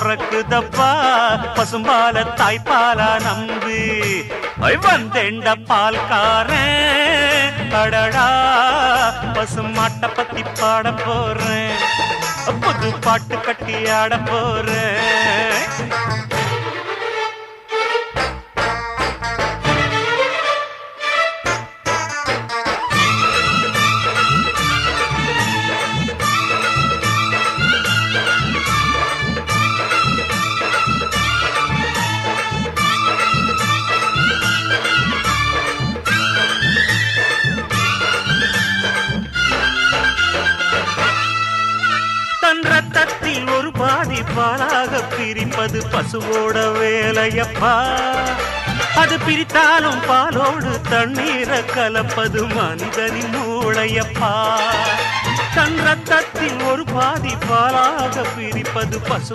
பொறக்குதப்பா பசும்பால தாய்ப்பாலா நம்பு வந்தேண்ட பால்காரன் அடடா பசுமாட்ட பத்தி பாட போறேன் புது பாட்டு கட்டி ஆட போறேன் ரத்தத்தில் ஒரு பாதி பாலாக பிரிப்பது பசுவோட வேலையப்பா அது பிரித்தாலும் பாலோடு தண்ணீரை கலப்பது மனிதனின் மூளையப்பா தன் ரத்தத்தில் ஒரு பாதி பாலாக பிரிப்பது பசு